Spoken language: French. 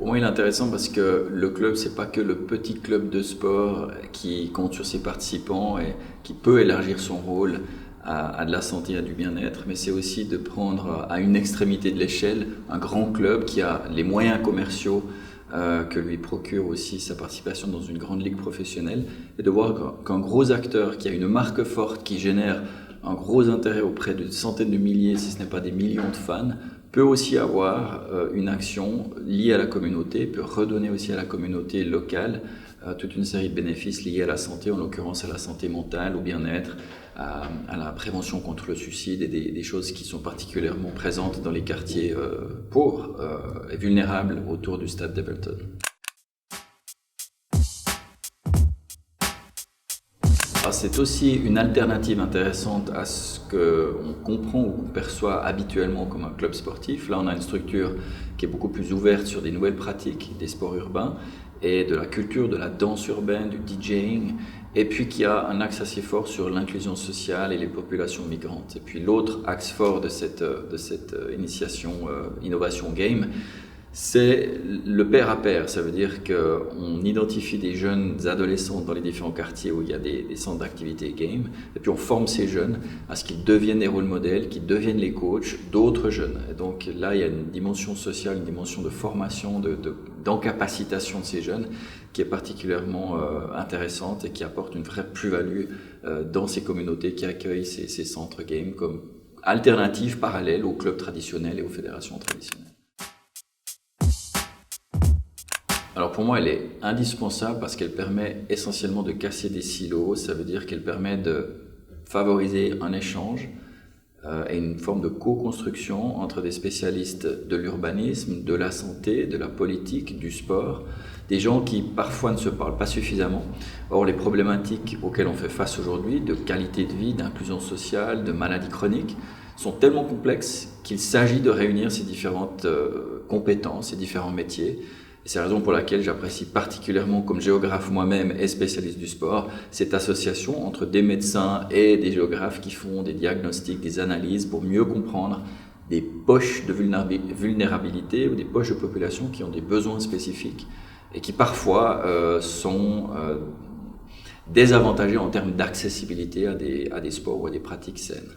Pour moi, il est intéressant parce que le club, c'est pas que le petit club de sport qui compte sur ses participants et qui peut élargir son rôle à de la santé, à du bien-être, mais c'est aussi de prendre à une extrémité de l'échelle un grand club qui a les moyens commerciaux que lui procure aussi sa participation dans une grande ligue professionnelle et de voir qu'un gros acteur qui a une marque forte, qui génère un gros intérêt auprès de centaines de milliers, si ce n'est pas des millions de fans, peut aussi avoir une action liée à la communauté, peut redonner aussi à la communauté locale toute une série de bénéfices liés à la santé, en l'occurrence à la santé mentale, au bien-être, à la prévention contre le suicide et des choses qui sont particulièrement présentes dans les quartiers pauvres et vulnérables autour du stade d'Everton. C'est aussi une alternative intéressante à ce qu'on comprend ou qu'on perçoit habituellement comme un club sportif. Là, on a une structure qui est beaucoup plus ouverte sur des nouvelles pratiques, des sports urbains et de la culture, de la danse urbaine, du DJing, et puis qui a un axe assez fort sur l'inclusion sociale et les populations migrantes. Et puis l'autre axe fort de cette initiation Innovation Game, c'est le pair à pair. Ça veut dire qu'on identifie des jeunes adolescents dans les différents quartiers où il y a des centres d'activité game, et puis on forme ces jeunes à ce qu'ils deviennent des rôles modèles, qu'ils deviennent les coachs d'autres jeunes. Et donc là, il y a une dimension sociale, une dimension de formation, d'encapacitation de ces jeunes qui est particulièrement intéressante et qui apporte une vraie plus-value dans ces communautés qui accueillent ces centres game comme alternative parallèle aux clubs traditionnels et aux fédérations traditionnelles. Alors pour moi, elle est indispensable parce qu'elle permet essentiellement de casser des silos. Ça veut dire qu'elle permet de favoriser un échange et une forme de co-construction entre des spécialistes de l'urbanisme, de la santé, de la politique, du sport, des gens qui parfois ne se parlent pas suffisamment. Or, les problématiques auxquelles on fait face aujourd'hui, de qualité de vie, d'inclusion sociale, de maladies chroniques, sont tellement complexes qu'il s'agit de réunir ces différentes compétences, ces différents métiers. Et c'est la raison pour laquelle j'apprécie particulièrement, comme géographe moi-même et spécialiste du sport, cette association entre des médecins et des géographes qui font des diagnostics, des analyses pour mieux comprendre des poches de vulnérabilité ou des poches de population qui ont des besoins spécifiques et qui parfois sont désavantagés en termes d'accessibilité à des sports ou à des pratiques saines.